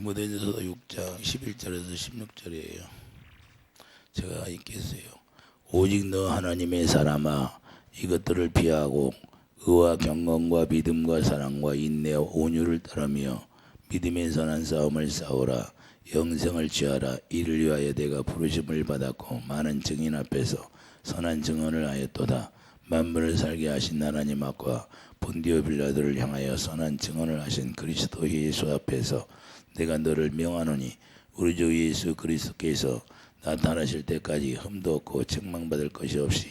디모데전서 6장 11절에서 16절이에요. 제가 읽겠어요. 오직 너 하나님의 사람아, 이것들을 피하고 의와 경건과 믿음과 사랑과 인내와 온유를 따르며 믿음의 선한 싸움을 싸우라. 영생을 취하라. 이를 위하여 내가 부르심을 받았고 많은 증인 앞에서 선한 증언을 하였도다. 만물을 살게 하신 하나님 앞과 본디오 빌라도를 향하여 선한 증언을 하신 그리스도 예수 앞에서 내가 너를 명하노니 우리 주 예수 그리스도께서 나타나실 때까지 흠도 없고 책망받을 것이 없이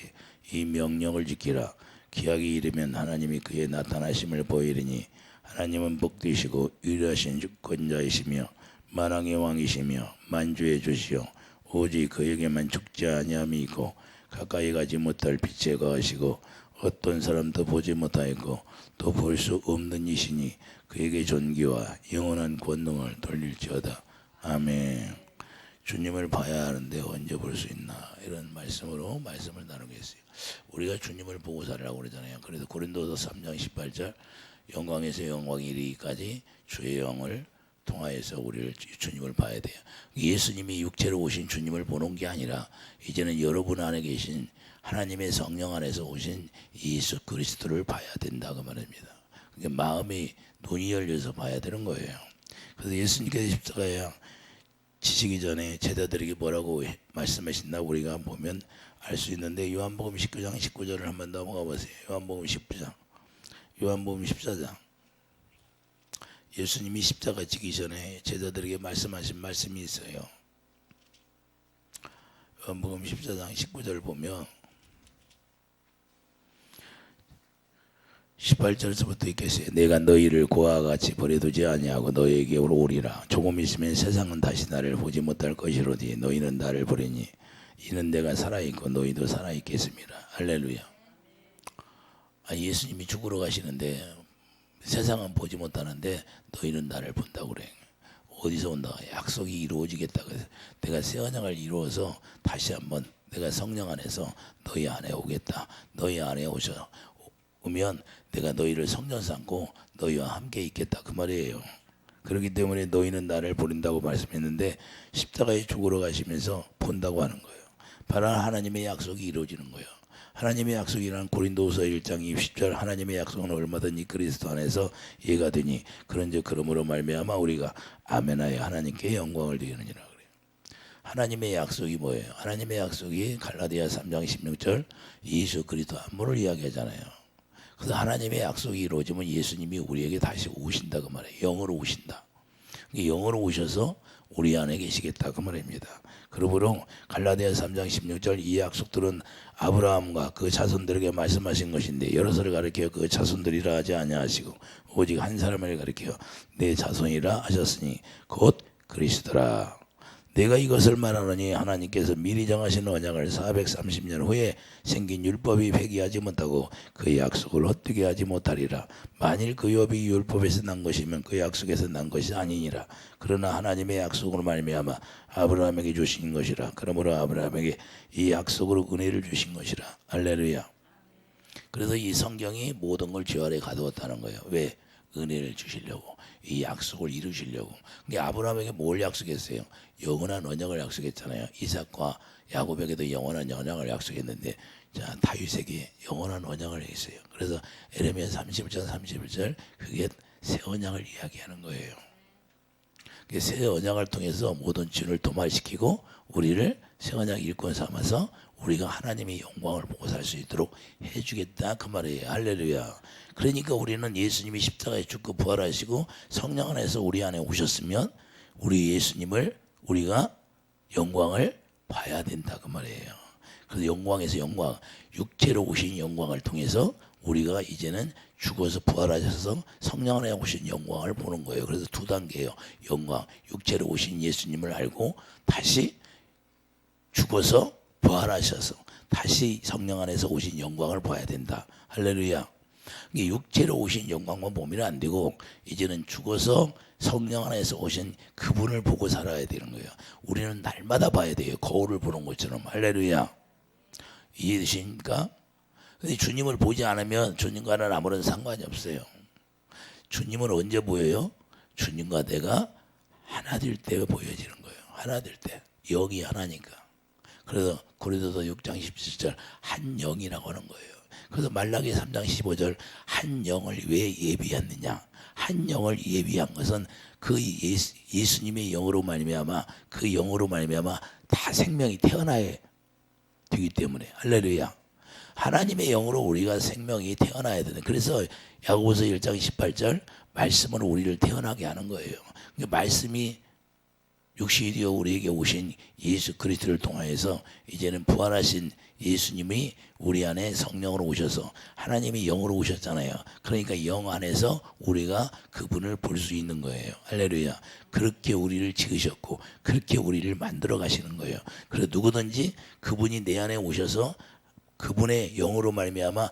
이 명령을 지키라. 기약이 이르면 하나님이 그의 나타나심을 보이리니 하나님은 복되시고 유일하신 주권자이시며 만왕의 왕이시며 만주의 주시오. 오직 그에게만 죽지 아니함이 있고 가까이 가지 못할 빛에 거하시고 어떤 사람도 보지 못하였고 또 볼 수 없는 이시니 그에게 존귀와 영원한 권능을 돌릴지어다. 아멘. 주님을 봐야 하는데 언제 볼 수 있나, 이런 말씀으로 말씀을 나누겠어요. 우리가 주님을 보고 살라고 그러잖아요. 그래서 고린도서 3장 18절 영광에서 영광이 이르기까지 주의 영을 통하여서 우리를 주님을 봐야 돼요. 예수님이 육체로 오신 주님을 보는 게 아니라 이제는 여러분 안에 계신 하나님의 성령 안에서 오신 예수 그리스도를 봐야 된다고 말합니다. 그러니까 마음이 눈이 열려서 봐야 되는 거예요. 그래서 예수님께서 십자가에 지시기 전에 제자들에게 뭐라고 말씀하신다 우리가 보면 알 수 있는데, 요한복음 19장 19절을 한번 넘어가 보세요. 요한복음 19장, 요한복음 14장. 예수님이 십자가 지기 전에 제자들에게 말씀하신 말씀이 있어요. 요한복음 14장 19절 보면 18절에서부터 있겠어요. 내가 너희를 고아와 같이 버려두지 아니하고 너희에게 오리라. 조금 있으면 세상은 다시 나를 보지 못할 것이로되 너희는 나를 보리니 이는 내가 살아있고 너희도 살아있겠습니다. 할렐루야. 예수님이 죽으러 가시는데 세상은 보지 못하는데 너희는 나를 본다고 그래. 어디서 온다? 약속이 이루어지겠다. 그래서 내가 새 언약을 이루어서 다시 한번 내가 성령 안에서 너희 안에 오겠다. 너희 안에 오면 내가 너희를 성전 삼고 너희와 함께 있겠다, 그 말이에요. 그렇기 때문에 너희는 나를 보린다고 말씀했는데 십자가에 죽으러 가시면서 본다고 하는 거예요. 바로 하나님의 약속이 이루어지는 거예요. 하나님의 약속이란 고린도후서 1장 20절 하나님의 약속은 얼마든지 그리스도 안에서 이해가 되니 그런즉 그러므로 말미암아 우리가 아멘하여 하나님께 영광을 드리느니라 그래요. 하나님의 약속이 뭐예요? 하나님의 약속이 갈라디아 3장 16절 예수 그리스도 안무를 이야기하잖아요. 그래서 하나님의 약속이 이루어지면 예수님이 우리에게 다시 오신다 그 말이에요. 영으로 오신다. 영으로 오셔서 우리 안에 계시겠다 그 말입니다. 그러므로 갈라디아 3장 16절 이 약속들은 아브라함과 그 자손들에게 말씀하신 것인데 여러서를 가리켜 그 자손들이라 하지 아니하시고 오직 한 사람을 가리켜 내 자손이라 하셨으니 곧 그리스도라. 내가 이것을 말하노니 하나님께서 미리 정하신 언약을 430년 후에 생긴 율법이 폐기하지 못하고 그 약속을 헛되게 하지 못하리라. 만일 그 율법이 율법에서 난 것이면 그 약속에서 난 것이 아니니라. 그러나 하나님의 약속으로 말미암아 아브라함에게 주신 것이라. 그러므로 아브라함에게 이 약속으로 은혜를 주신 것이라. 할렐루야. 그래서 이 성경이 모든 걸 주 아래 가두었다는 거예요. 왜? 은혜를 주시려고, 이 약속을 이루시려고. 그러니까 아브라함에게 뭘 약속했어요? 영원한 언약을 약속했잖아요. 이삭과 야곱에게도 영원한 언약을 약속했는데, 자, 다윗에게 영원한 언약을 했어요. 그래서 에레미야 31장 31절 그게 새 언약을 이야기하는 거예요. 새 언약을 통해서 모든 죄를 도말시키고 우리를 새 언약 일꾼 삼아서 우리가 하나님의 영광을 보고 살 수 있도록 해주겠다 그 말이에요. 할렐루야. 그러니까 우리는 예수님이 십자가에 죽고 부활하시고 성령 안에서 우리 안에 오셨으면 우리 예수님을 우리가 영광을 봐야 된다 그 말이에요. 그래서 영광에서 영광, 육체로 오신 영광을 통해서 우리가 이제는 죽어서 부활하셔서 성령 안에 오신 영광을 보는 거예요. 그래서 두 단계예요. 영광, 육체로 오신 예수님을 알고 다시 죽어서 부활하셔서 다시 성령 안에서 오신 영광을 봐야 된다. 할렐루야. 육체로 오신 영광만 보면 안 되고 이제는 죽어서 성령 안에서 오신 그분을 보고 살아야 되는 거예요. 우리는 날마다 봐야 돼요. 거울을 보는 것처럼. 할렐루야. 이해되십니까? 근데 주님을 보지 않으면 주님과는 아무런 상관이 없어요. 주님은 언제 보여요? 주님과 내가 하나 될 때 보여지는 거예요. 하나 될 때. 영이 하나니까. 그래서 고린도서 6장 17절 한 영이라고 하는 거예요. 그래서 말라기 3장 15절 한 영을 왜 예비했느냐? 한 영을 예비한 것은 그 예수님의 영으로 말미암아 그 영으로 말미암아 다 생명이 태어나야 되기 때문에 할렐루야. 하나님의 영으로 우리가 생명이 태어나야 되는. 그래서 야고보서 1장 18절 말씀으로 우리를 태어나게 하는 거예요. 그러니까 말씀이 육신이 되어 우리에게 오신 예수 그리스도를 통하여서 이제는 부활하신 예수님이 우리 안에 성령으로 오셔서 하나님이 영으로 오셨잖아요. 그러니까 영 안에서 우리가 그분을 볼 수 있는 거예요. 할렐루야. 그렇게 우리를 지으셨고 그렇게 우리를 만들어 가시는 거예요. 그래서 누구든지 그분이 내 안에 오셔서 그분의 영으로 말미암아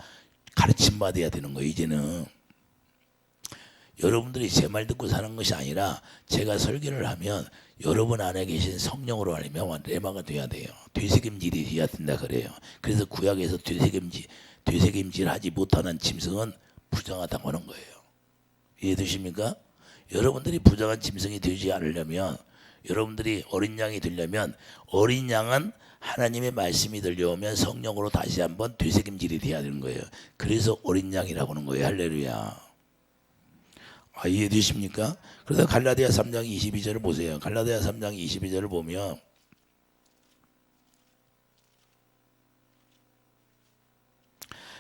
가르침 받아야 되는 거예요. 이제는 여러분들이 제 말 듣고 사는 것이 아니라 제가 설교를 하면 여러분 안에 계신 성령으로 말미암아 레마가 돼야 돼요. 되새김질이 돼야 된다 그래요. 그래서 구약에서 되새김질하지 못하는 짐승은 부정하다고 하는 거예요. 이해되십니까? 여러분들이 부정한 짐승이 되지 않으려면, 여러분들이 어린 양이 되려면, 어린 양은 하나님의 말씀이 들려오면 성령으로 다시 한번 되새김질이 돼야 되는 거예요. 그래서 어린 양이라고 하는 거예요. 할렐루야. 이해되십니까? 그래서 갈라디아 3장 22절을 보세요. 갈라디아 3장 22절을 보면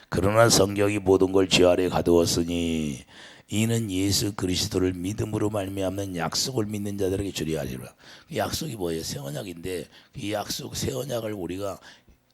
그러나 성경이 모든 걸 죄 아래 가두었으니 이는 예수 그리스도를 믿음으로 말미암는 약속을 믿는 자들에게 주리하리라. 약속이 뭐예요? 새 언약인데 이 약속 새 언약을 우리가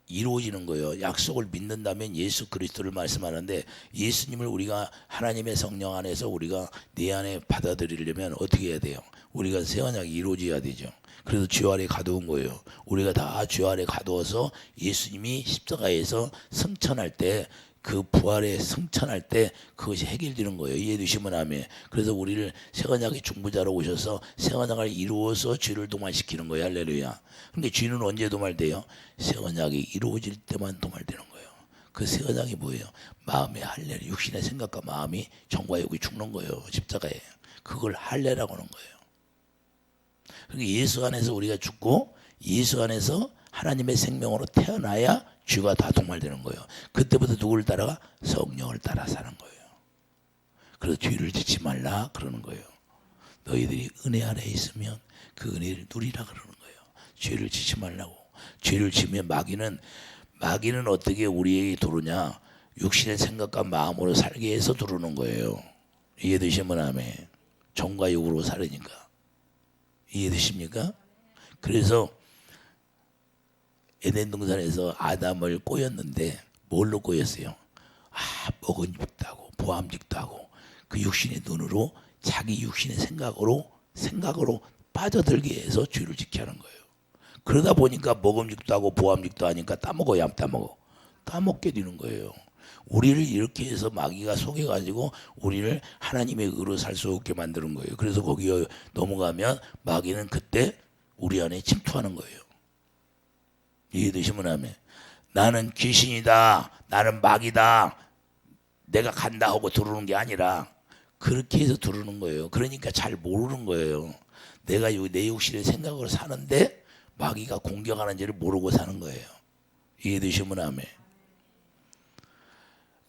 이루어지는 거예요. 약속을 믿는다면 예수 그리스도를 말씀하는데 예수님을 우리가 하나님의 성령 안에서 우리가 내 안에 받아들이려면 어떻게 해야 돼요? 우리가 새 언약이 이루어져야 되죠. 그래서 죄 아래 가두은 거예요. 우리가 다 죄 아래 가두어서 예수님이 십자가에서 승천할 때 그 부활에 승천할 때 그것이 해결되는 거예요. 이해되시면 아멘. 그래서 우리를 새 언약의 중보자로 오셔서 새 언약을 이루어서 죄를 도말시키는 거예요. 할렐루야. 근데 죄는 언제 도말돼요? 새 언약이 이루어질 때만 도말되는 거예요. 그 새 언약이 뭐예요? 마음의 할례, 육신의 생각과 마음이 정과 욕이 죽는 거예요. 십자가에. 그걸 할례라고 하는 거예요. 그러니까 예수 안에서 우리가 죽고 예수 안에서 하나님의 생명으로 태어나야 죄가 다 도말되는 거예요. 그때부터 누구를 따라가? 성령을 따라 사는 거예요. 그래서 죄를 짓지 말라 그러는 거예요. 너희들이 은혜 아래 있으면 그 은혜를 누리라 그러는 거예요. 죄를 짓지 말라고. 죄를 지면 마귀는 어떻게 우리에게 들어오냐? 육신의 생각과 마음으로 살게 해서 들어오는 거예요. 이해되시면 아멘. 정과 육으로 살으니까. 이해되십니까? 그래서 에덴 동산에서 아담을 꼬였는데 뭘로 꼬였어요? 먹은직도 보암직도 하고 그 육신의 눈으로 자기 육신의 생각으로 빠져들게 해서 죄를 짓게 하는 거예요. 그러다 보니까 먹음직도 하고 보암직도 하니까 따먹어야 안 따먹어. 따먹게 되는 거예요. 우리를 이렇게 해서 마귀가 속여가지고 우리를 하나님의 의로 살 수 없게 만드는 거예요. 그래서 거기에 넘어가면 마귀는 그때 우리 안에 침투하는 거예요. 이해되시면 하면 나는 귀신이다, 나는 마귀다, 내가 간다 하고 들어오는 게 아니라 그렇게 해서 들어오는 거예요. 그러니까 잘 모르는 거예요. 내가 내 육신의 생각으로 사는데 마귀가 공격하는지를 모르고 사는 거예요. 이해되시면 하면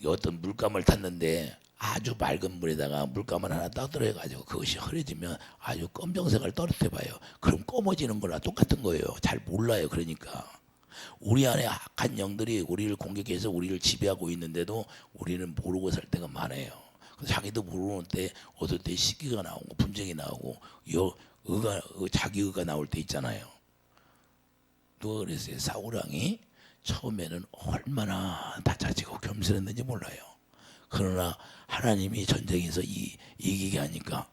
어떤 물감을 탔는데 아주 맑은 물에다가 물감을 하나 떠들어 가지고 그것이 흐려지면 아주 검정색을 떨어뜨려 봐요. 그럼 검어지는 거랑 똑같은 거예요. 잘 몰라요. 그러니까 우리 안에 악한 영들이 우리를 공격해서 우리를 지배하고 있는데도 우리는 모르고 살 때가 많아요. 자기도 모르는 때 어떨 때 시기가 나오고 분쟁이 나오고 자기 의가 나올 때 있잖아요. 누가 그랬어요? 사울왕이 처음에는 얼마나 다짜지고 겸손했는지 몰라요. 그러나 하나님이 전쟁에서 이기게 하니까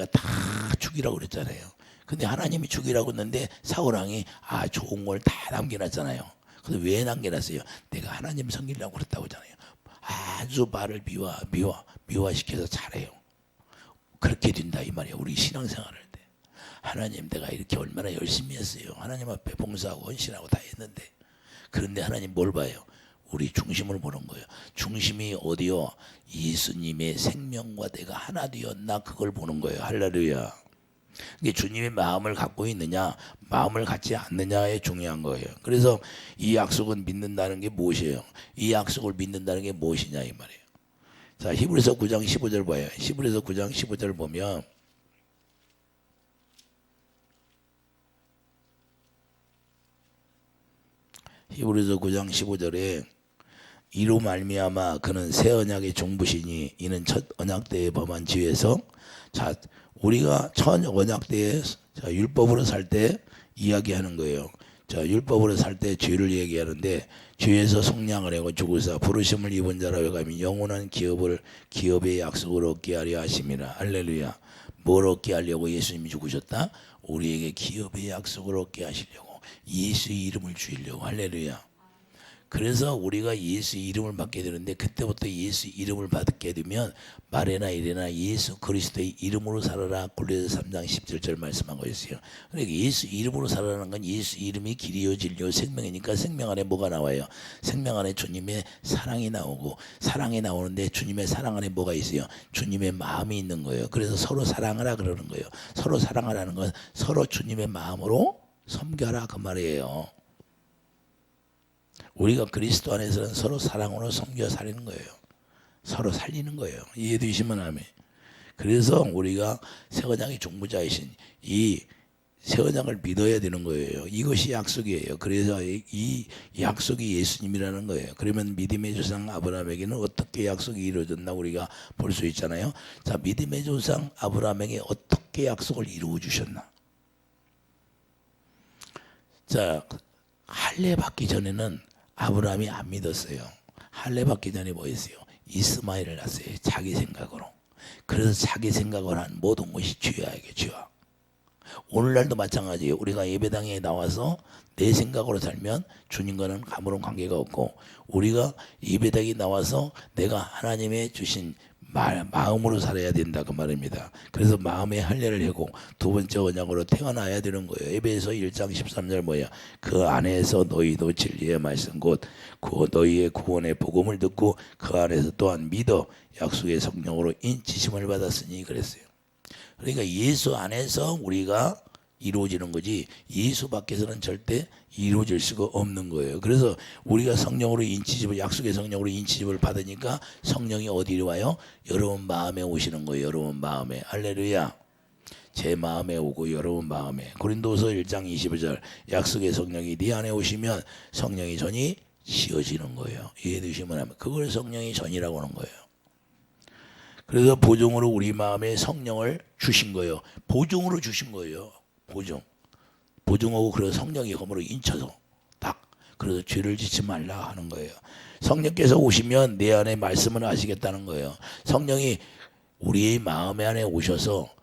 다 죽이라고 그랬잖아요. 근데 하나님이 죽이라고 했는데 사울왕이 좋은 걸 다 남겨놨잖아요. 근데 왜 남겨놨어요? 내가 하나님 섬기려고 그랬다고 하잖아요. 아주 말을 미화시켜서 잘해요. 그렇게 된다 이 말이에요. 우리 신앙생활할 때 하나님 내가 이렇게 얼마나 열심히 했어요. 하나님 앞에 봉사하고 헌신하고 다 했는데 그런데 하나님 뭘 봐요? 우리 중심을 보는 거예요. 중심이 어디요? 예수님의 생명과 내가 하나 되었나 그걸 보는 거예요. 할렐루야. 이게 주님의 마음을 갖고 있느냐, 마음을 갖지 않느냐에 중요한 거예요. 그래서 이 약속은 믿는다는 게 무엇이에요? 이 약속을 믿는다는 게 무엇이냐 이 말이에요. 자, 히브리서 9장 15절 봐요. 히브리서 9장 15절 보면 히브리서 9장 15절에 이로 말미암아 그는 새 언약의 종부시니 이는 첫 언약 때에 범한 죄에서, 자, 우리가 첫 언약 때에 율법으로 살 때 이야기하는 거예요. 자, 율법으로 살 때 죄를 얘기하는데 죄에서 속량을 하고 죽으사 부르심을 입은 자라 여감이 영원한 기업의 약속을 얻게 하려 하심이라. 할렐루야. 뭘 얻게 하려고 예수님이 죽으셨다? 우리에게 기업의 약속을 얻게 하시려고, 예수의 이름을 주시려고. 할렐루야. 그래서 우리가 예수 이름을 받게 되는데, 그때부터 예수 이름을 받게 되면 말에나 이래나 예수 그리스도의 이름으로 살아라. 골로새 3장 17절 말씀하고 있어요. 그러니까 예수 이름으로 살아라는 건 예수 이름이 길이요 진리요 생명이니까 생명 안에 뭐가 나와요? 생명 안에 주님의 사랑이 나오고, 사랑이 나오는데 주님의 사랑 안에 뭐가 있어요? 주님의 마음이 있는 거예요. 그래서 서로 사랑하라 그러는 거예요. 서로 사랑하라는 건 서로 주님의 마음으로 섬겨라 그 말이에요. 우리가 그리스도 안에서는 서로 사랑으로 섬겨 살리는 거예요. 서로 살리는 거예요. 이해되시면 아멘. 그래서 우리가 새 언약의 종부자이신 이 새 언약을 믿어야 되는 거예요. 이것이 약속이에요. 그래서 이 약속이 예수님이라는 거예요. 그러면 믿음의 조상 아브라함에게는 어떻게 약속이 이루어졌나 우리가 볼 수 있잖아요. 자, 믿음의 조상 아브라함에게 어떻게 약속을 이루어 주셨나? 자, 할례 받기 전에는 아브라함이 안 믿었어요. 할례 받기 전에 뭐 했어요? 이스마엘을 낳았어요. 자기 생각으로. 그래서 자기 생각으로 한 모든 것이 죄악이에요. 죄악. 오늘날도 마찬가지예요. 우리가 예배당에 나와서 내 생각으로 살면 주님과는 아무런 관계가 없고, 우리가 예배당에 나와서 내가 하나님의 주신 마음으로 살아야 된다 그 말입니다. 그래서 마음의 할례를 하고 두 번째 언약으로 태어나야 되는 거예요. 에베소 1장 13절 뭐야? 그 안에서 너희도 진리의 말씀 곧 그 너희의 구원의 복음을 듣고 그 안에서 또한 믿어 약속의 성령으로 인치심을 받았으니 그랬어요. 그러니까 예수 안에서 우리가 이루어지는 거지 예수 밖에서는 절대 이루어질 수가 없는 거예요. 그래서 우리가 성령으로 인치심을, 약속의 성령으로 인치심을 받으니까 성령이 어디로 와요? 여러분 마음에 오시는 거예요. 여러분 마음에. 할렐루야. 제 마음에 오고 여러분 마음에. 고린도서 1장 25절 약속의 성령이 네 안에 오시면 성령의 전이 씌어지는 거예요. 이해되시면 하면 그걸 성령의 전이라고 하는 거예요. 그래서 보증으로 우리 마음에 성령을 주신 거예요. 보증으로 주신 거예요. 보증하고, 그래서 성령이 검으로 인쳐서 딱, 그래서 죄를 짓지 말라 하는 거예요. 성령께서 오시면 내 안에 말씀을 하시겠다는 거예요. 성령이 우리의 마음 안에 오셔서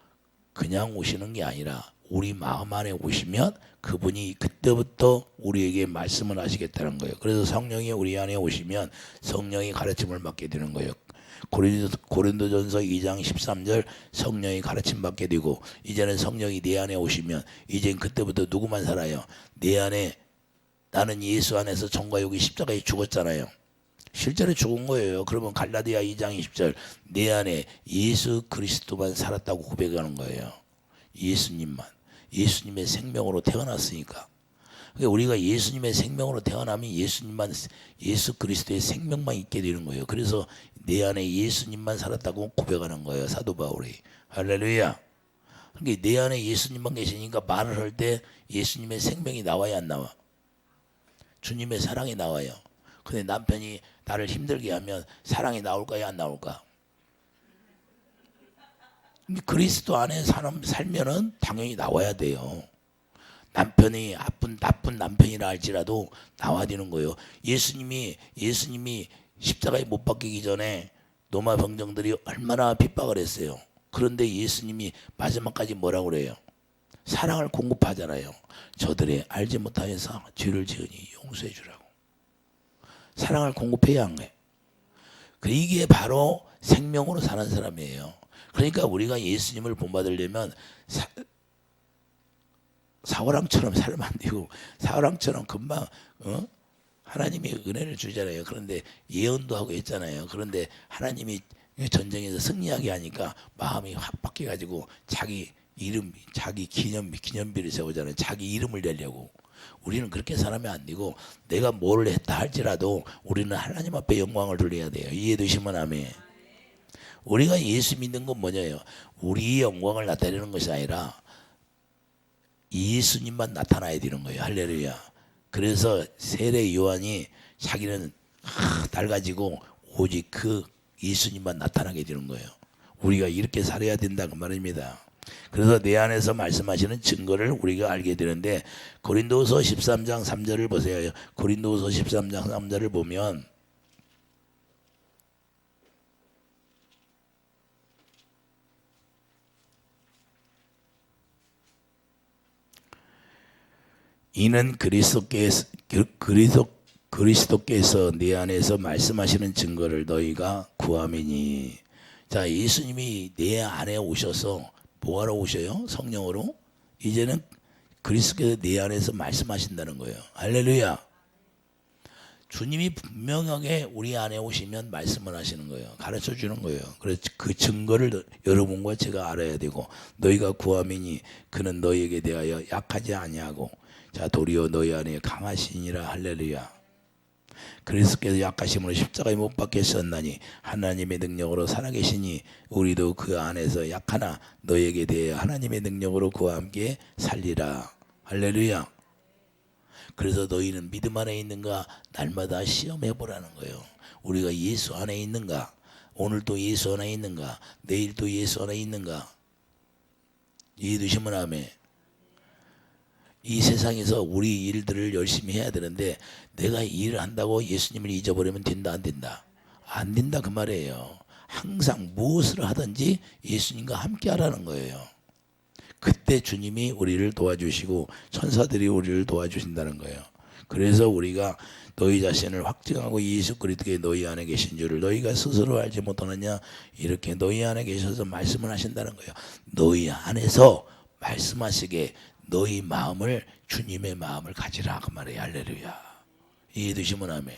그냥 오시는 게 아니라 우리 마음 안에 오시면 그분이 그때부터 우리에게 말씀을 하시겠다는 거예요. 그래서 성령이 우리 안에 오시면 성령이 가르침을 받게 되는 거예요. 고린도전서 2장 13절 성령이 가르침 받게 되고, 이제는 성령이 내 안에 오시면 이젠 그때부터 누구만 살아요? 내 안에, 나는 예수 안에서 정과 육이 십자가에 죽었잖아요. 실제로 죽은 거예요. 그러면 갈라디아 2장 20절 내 안에 예수 그리스도만 살았다고 고백하는 거예요. 예수님만, 예수님의 생명으로 태어났으니까. 그러니까 우리가 예수님의 생명으로 태어나면 예수님만, 예수 그리스도의 생명만 있게 되는 거예요. 그래서 내 안에 예수님만 살았다고 고백하는 거예요. 사도 바울이. 할렐루야. 그러니까 내 안에 예수님만 계시니까 말을 할 때 예수님의 생명이 나와야 안 나와? 주님의 사랑이 나와요. 근데 남편이 나를 힘들게 하면 사랑이 나올까요? 안 나올까? 그리스도 안에 사람 살면은 당연히 나와야 돼요. 남편이 나쁜 남편이라 할지라도 나와야 되는 거예요. 예수님이 십자가에 못 박히기 전에 로마 병정들이 얼마나 핍박을 했어요. 그런데 예수님이 마지막까지 뭐라고 그래요? 사랑을 공급하잖아요. 저들의 알지 못하여서 죄를 지으니 용서해 주라고. 사랑을 공급해야 한 거예요. 이게 바로 생명으로 사는 사람이에요. 그러니까 우리가 예수님을 본받으려면 사울왕처럼 살면 안 되고, 사울왕처럼 금방 하나님이 은혜를 주잖아요. 그런데 예언도 하고 했잖아요. 그런데 하나님이 전쟁에서 승리하게 하니까 마음이 확 바뀌어가지고 자기 이름 자기 기념비를 세우잖아요. 자기 이름을 내려고. 우리는 그렇게 살면 안 되고 내가 뭘 했다 할지라도 우리는 하나님 앞에 영광을 돌려야 돼요. 이해되시면 아멘. 우리가 예수 믿는 건 뭐냐요? 우리의 영광을 나타내는 것이 아니라 예수님만 나타나야 되는 거예요. 할렐루야. 그래서 세례 요한이 자기는 달 가지고 오직 그 예수님만 나타나게 되는 거예요. 우리가 이렇게 살아야 된다 그 말입니다. 그래서 내 안에서 말씀하시는 증거를 우리가 알게 되는데 고린도후서 13장 3절을 보세요. 고린도후서 13장 3절을 보면 이는 그리스도께서 내 안에서 말씀하시는 증거를 너희가 구함이니. 자, 예수님이 내 안에 오셔서 뭐하러 오셔요? 성령으로. 이제는 그리스도께서 내 안에서 말씀하신다는 거예요. 할렐루야. 주님이 분명하게 우리 안에 오시면 말씀을 하시는 거예요. 가르쳐 주는 거예요. 그래서 그 증거를 여러분과 제가 알아야 되고 너희가 구함이니 그는 너희에게 대하여 약하지 아니하고 자 도리어 너희 안에 강하시니라. 할렐루야. 그리스도께서 약하심으로 십자가에 못 박히셨나니 하나님의 능력으로 살아계시니 우리도 그 안에서 약하나 너희에게 대해 하나님의 능력으로 그와 함께 살리라. 할렐루야. 그래서 너희는 믿음 안에 있는가 날마다 시험해 보라는 거예요. 우리가 예수 안에 있는가, 오늘도 예수 안에 있는가, 내일도 예수 안에 있는가. 이해되시면 아멘. 이 세상에서 우리 일들을 열심히 해야 되는데 내가 일을 한다고 예수님을 잊어버리면 된다 안 된다? 안 된다 그 말이에요. 항상 무엇을 하든지 예수님과 함께 하라는 거예요. 그때 주님이 우리를 도와주시고 천사들이 우리를 도와주신다는 거예요. 그래서 우리가 너희 자신을 확증하고 예수 그리스도께 너희 안에 계신 줄을 너희가 스스로 알지 못하느냐. 이렇게 너희 안에 계셔서 말씀을 하신다는 거예요. 너희 안에서 말씀하시게 너희 마음을 주님의 마음을 가지라 그 말이에요. 할렐루야. 이해되시면 아멘.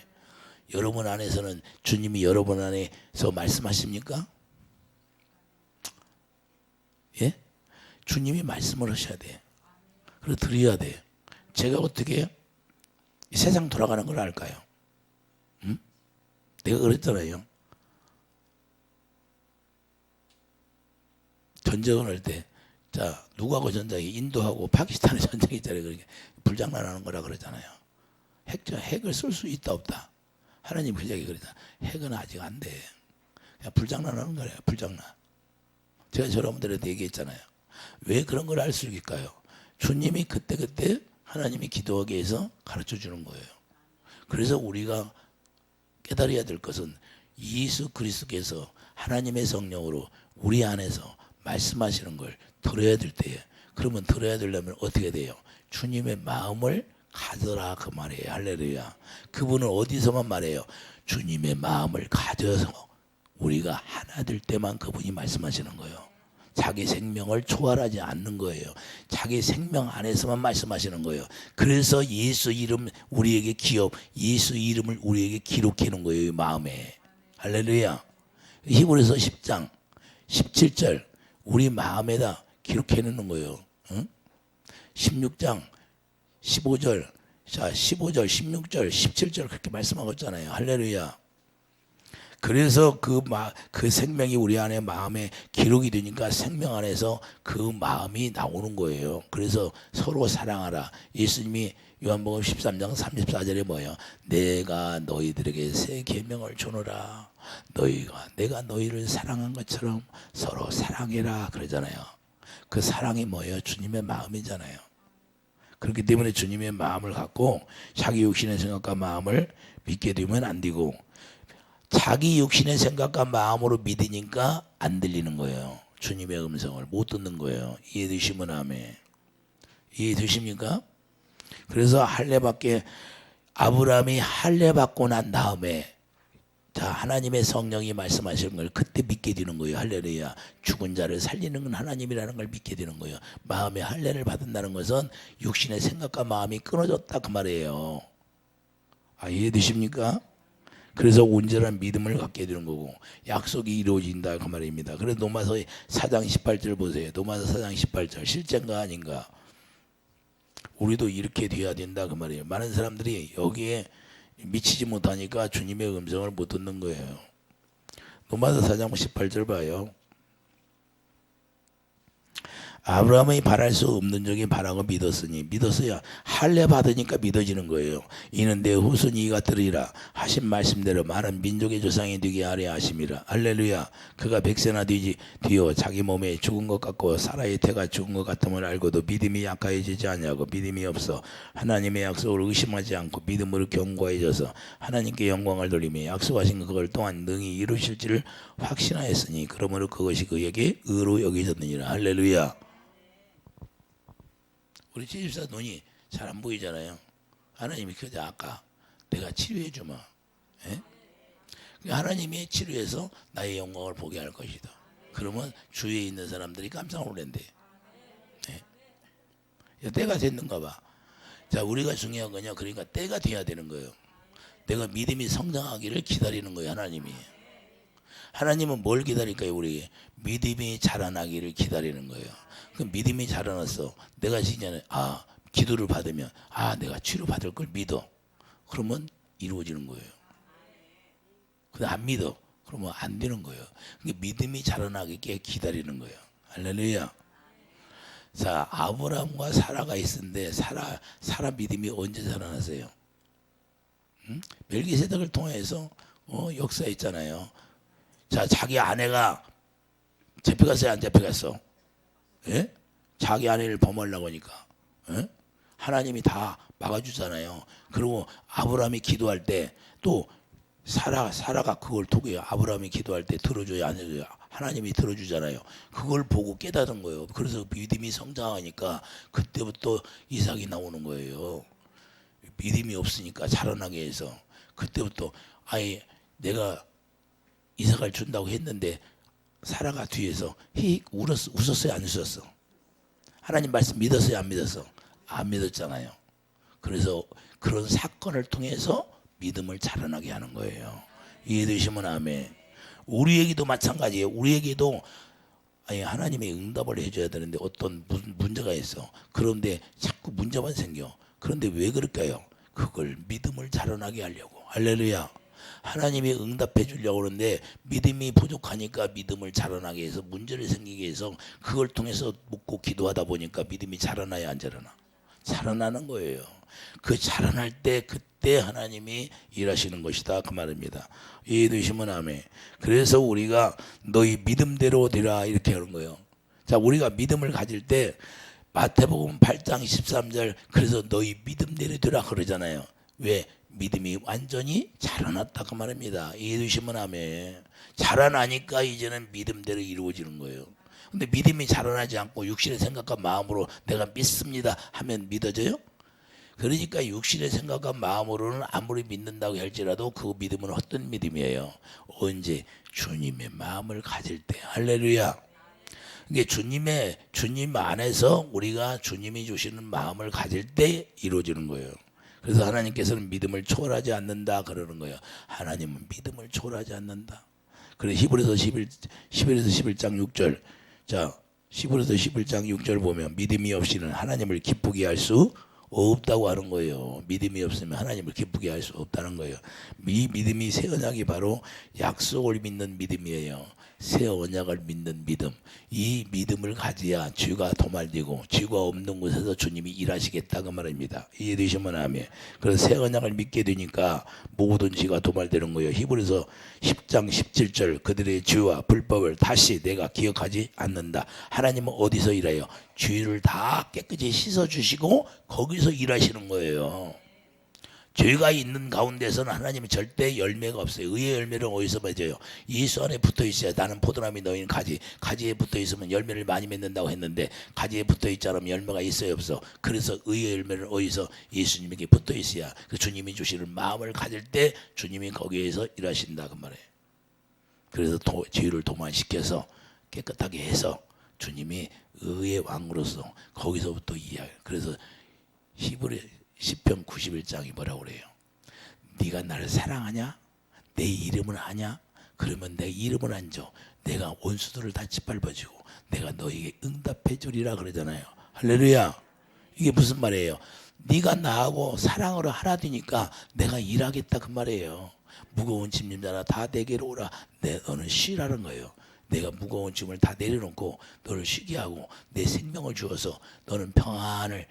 여러분 안에서는 주님이 여러분 안에서 말씀하십니까? 예? 주님이 말씀을 하셔야 돼. 그리고 드려야 돼. 제가 어떻게 세상 돌아가는 걸 알까요? 응? 내가 그랬잖아요. 전쟁을 할 때, 자 누구하고 전쟁이 인도하고 파키스탄의 전쟁이 있잖아요. 그러니까 불장난하는 거라 그러잖아요. 핵을 쓸 수 있다 없다. 하나님 그 얘기 그러잖아. 핵은 아직 안 돼. 그냥 불장난하는 거예요. 불장난. 제가 여러분들한테 얘기했잖아요. 왜 그런 걸 알 수 있을까요? 주님이 그때 하나님이 기도하게 해서 가르쳐 주는 거예요. 그래서 우리가 깨달아야 될 것은 예수 그리스도께서 하나님의 성령으로 우리 안에서 말씀하시는 걸 들어야 될 때에, 그러면 들어야 되려면 어떻게 돼요? 주님의 마음을 가져라 그 말이에요. 할렐루야. 그분은 어디서만 말해요? 주님의 마음을 가져서 우리가 하나 될 때만 그분이 말씀하시는 거예요. 자기 생명을 초월하지 않는 거예요. 자기 생명 안에서만 말씀하시는 거예요. 그래서 예수 이름 우리에게 예수 이름을 우리에게 기록해 놓은 거예요. 마음에. 할렐루야. 히브리서 10장 17절 우리 마음에다 기록해 놓는 거예요. 응? 16장 15절 자 15절 16절 17절 그렇게 말씀하고 있잖아요. 할렐루야. 그래서 그 생명이 우리 안에 마음에 기록이 되니까 생명 안에서 그 마음이 나오는 거예요. 그래서 서로 사랑하라. 예수님이 요한복음 13장 34절에 뭐예요? 내가 너희들에게 새 계명을 주노라. 내가 너희를 사랑한 것처럼 서로 사랑해라 그러잖아요. 그 사랑이 뭐예요? 주님의 마음이잖아요. 그렇기 때문에 주님의 마음을 갖고 자기 육신의 생각과 마음을 믿게 되면 안 되고 자기 육신의 생각과 마음으로 믿으니까 안 들리는 거예요. 주님의 음성을 못 듣는 거예요. 이해되시면 아멘. 이해되십니까? 그래서 아브라함이 할례 받고 난 다음에 자 하나님의 성령이 말씀하시는 걸 그때 믿게 되는 거예요. 할렐루야. 죽은 자를 살리는 건 하나님이라는 걸 믿게 되는 거예요. 마음의 할례를 받는다는 것은 육신의 생각과 마음이 끊어졌다 그 말이에요. 이해되십니까? 그래서 온전한 믿음을 갖게 되는 거고 약속이 이루어진다 그 말입니다. 그래서 로마서 4장 18절 보세요. 로마서 4장 18절 실제인가 아닌가? 우리도 이렇게 돼야 된다 그 말이에요. 많은 사람들이 여기에 미치지 못하니까 주님의 음성을 못 듣는 거예요. 로마서 4장 18절 봐요. 아브라함이 바랄 수 없는 적이 바라고 믿었어야 할례 받으니까 믿어지는 거예요. 이는 내 후손이 이가 들으리라 하신 말씀대로 많은 민족의 조상이 되게 하려 하심이라. 할렐루야. 그가 백세나 뒤어 자기 몸에 죽은 것 같고 사라의 태가 죽은 것 같음을 알고도 믿음이 약하여지지 않냐고. 믿음이 없어 하나님의 약속을 의심하지 않고 믿음으로 견고해져서 하나님께 영광을 돌리며 약속하신 그걸 또한 능히 이루실지를 확신하였으니 그러므로 그것이 그에게 의로 여겨졌느니라. 할렐루야. 우리 집사 눈이 잘 안 보이잖아요. 하나님이 그저 아까 내가 치료해 주마. 하나님이 치료해서 나의 영광을 보게 할 것이다. 그러면 주위에 있는 사람들이 깜짝 놀란대. 때가 됐는가 봐. 자, 우리가 중요한 거냐? 그러니까 때가 돼야 되는 거예요. 내가 믿음이 성장하기를 기다리는 거예요. 하나님은 뭘 기다릴까요? 우리 믿음이 자라나기를 기다리는 거예요. 그 믿음이 자라났어. 내가 진짜 기도를 받으면 내가 치료 받을 걸 믿어. 그러면 이루어지는 거예요. 근데 안 믿어. 그러면 안 되는 거예요. 그러니까 믿음이 자라나게 기다리는 거예요. 할렐루야. 자, 아브라함과 사라가 있었는데 사라 믿음이 언제 자라났어요? 멜기세덱을 통해서 역사했잖아요. 자, 자기 아내가 잡혀갔어요, 안 잡혀갔어? 예? 자기 아내를 범하려고 하니까 하나님이 다 막아주잖아요. 그리고 아브라함이 기도할 때 또 사라가 그걸 통해 아브라함이 기도할 때 들어줘야 안 해줘야 하나님이 들어주잖아요. 그걸 보고 깨달은 거예요. 그래서 믿음이 성장하니까 그때부터 이삭이 나오는 거예요. 믿음이 없으니까 자라나게 해서 그때부터 내가 이삭을 준다고 했는데 사라가 뒤에서 웃었어요, 안 웃었어? 하나님 말씀 믿었어요, 안 믿었어? 안 믿었잖아요. 그래서 그런 사건을 통해서 믿음을 자라나게 하는 거예요. 이해되시면 아멘. 우리에게도 마찬가지예요. 우리에게도 하나님의 응답을 해줘야 되는데 어떤 문제가 있어. 그런데 자꾸 문제만 생겨. 그런데 왜 그럴까요? 그걸 믿음을 자라나게 하려고. 할렐루야. 하나님이 응답해 주려고 그러는데 믿음이 부족하니까 믿음을 자라나게 해서 문제를 생기게 해서 그걸 통해서 묻고 기도하다 보니까 믿음이 자라나야 안 자라나? 자라나는 거예요. 그 자라날 때 그때 하나님이 일하시는 것이다 그 말입니다. 이해되시면 아멘. 그래서 우리가 너희 믿음대로 되라 이렇게 하는 거예요. 자, 우리가 믿음을 가질 때 마태복음 8장 13절 그래서 너희 믿음대로 되라 그러잖아요. 왜? 믿음이 완전히 자라났다 그 말입니다. 이해되시면 아멘. 자라나니까 이제는 믿음대로 이루어지는 거예요. 근데 믿음이 자라나지 않고 육신의 생각과 마음으로 내가 믿습니다 하면 믿어져요? 그러니까 육신의 생각과 마음으로는 아무리 믿는다고 할지라도 그 믿음은 헛된 믿음이에요. 언제? 주님의 마음을 가질 때. 할렐루야. 이게 주님 안에서 우리가 주님이 주시는 마음을 가질 때 이루어지는 거예요. 그래서 하나님께서는 믿음을 초월하지 않는다 그러는 거예요. 하나님은 믿음을 초월하지 않는다. 그래서 히브리서 11장 6절. 자, 히브리서 11장 6절 보면 믿음이 없이는 하나님을 기쁘게 할 수 없다고 하는 거예요. 믿음이 없으면 하나님을 기쁘게 할 수 없다는 거예요. 이 믿음이 새 언약이 바로 약속을 믿는 믿음이에요. 새 언약을 믿는 믿음. 이 믿음을 가져야 죄가 도말되고 죄가 없는 곳에서 주님이 일하시겠다 그 말입니다. 이해되시면 아멘. 그래서 새 언약을 믿게 되니까 모든 죄가 도말되는 거예요. 히브리서 10장 17절 그들의 죄와 불법을 다시 내가 기억하지 않는다. 하나님은 어디서 일해요? 죄를 다 깨끗이 씻어주시고 거기서 일하시는 거예요. 죄가 있는 가운데서는 하나님은 절대 열매가 없어요. 의의 열매를 어디서 맺어요? 예수 안에 붙어 있어야. 나는 포도나무 너희는 가지에 붙어 있으면 열매를 많이 맺는다고 했는데 가지에 붙어 있지 않으면 열매가 있어요 없어? 그래서 의의 열매를 어디서? 예수님에게 붙어 있어야 그 주님이 주시는 마음을 가질 때 주님이 거기에서 일하신다 그 말이에요. 그래서 죄를 도만시켜서 깨끗하게 해서 주님이 의의 왕으로서 거기서부터 이해해요. 그래서 히브리 10편 91장이 뭐라고 그래요? 네가 나를 사랑하냐? 내 이름을 아냐? 그러면 내 이름을 안 줘. 내가 원수들을 다 짓밟아주고 내가 너에게 응답해 주리라 그러잖아요. 할렐루야. 이게 무슨 말이에요? 네가 나하고 사랑으로 하나 되니까 내가 일하겠다 그 말이에요. 무거운 짐진자라 다 내게로 오라. 너는 쉬라는 거예요. 내가 무거운 짐을 다 내려놓고 너를 쉬게 하고 내 생명을 주어서 너는 평안을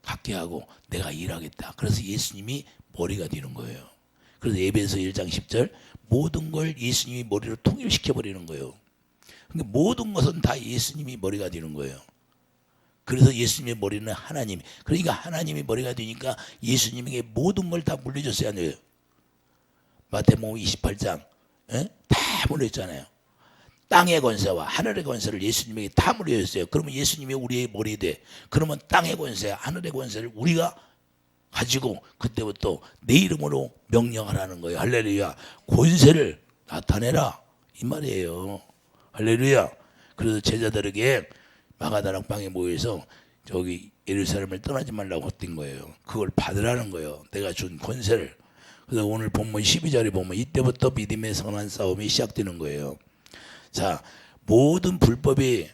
갖게 하고 내가 일하겠다. 그래서 예수님이 머리가 되는 거예요. 그래서 에베소 1장 10절 모든 걸 예수님이 머리로 통일시켜 버리는 거예요. 그러니까 모든 것은 다 예수님이 머리가 되는 거예요. 그래서 예수님의 머리는 하나님. 그러니까 하나님이 머리가 되니까 예수님에게 모든 걸 다 물려줬어야 돼요. 마태복음 28장 다 물려줬잖아요. 땅의 권세와 하늘의 권세를 예수님에게 다 물려줬어요. 그러면 예수님이 우리의 머리 돼. 그러면 땅의 권세, 하늘의 권세를 우리가 가지고 그때부터 내 이름으로 명령하라는 거예요. 할렐루야. 권세를 나타내라 이 말이에요. 할렐루야. 그래서 제자들에게 마가다락방에 모여서 저기 예루살렘을 떠나지 말라고 헛된 거예요. 그걸 받으라는 거예요. 내가 준 권세를. 그래서 오늘 본문 12절에 보면 이때부터 믿음의 선한 싸움이 시작되는 거예요. 자, 모든 불법이